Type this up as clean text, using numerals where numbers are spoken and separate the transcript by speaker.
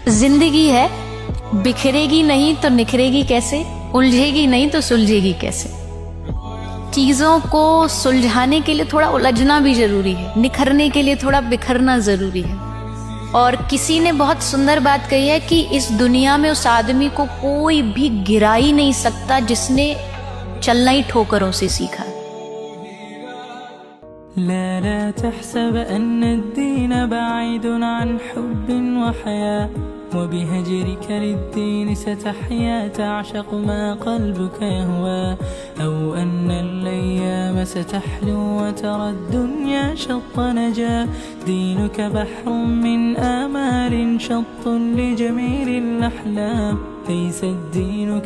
Speaker 1: जिंदगी है, बिखरेगी नहीं तो निखरेगी कैसे, उलझेगी नहीं तो सुलझेगी कैसे। चीजों को सुलझाने के लिए थोड़ा उलझना भी जरूरी है, निखरने के लिए थोड़ा बिखरना जरूरी है। और किसी ने बहुत सुंदर बात कही है कि इस दुनिया में उस आदमी को कोई भी गिरा ही नहीं सकता जिसने चलना ही ठोकरों से सीखा।
Speaker 2: لا لا تحسب أن الدين بعيد عن حب وحياة، وبهجرك للدين ستحيا تعشق ما قلبك يهوى، أو أن الأيام ستحلو وترى الدنيا شط نجاة. دينك بحر من آمال شط لجميل الأحلام، ليس الدين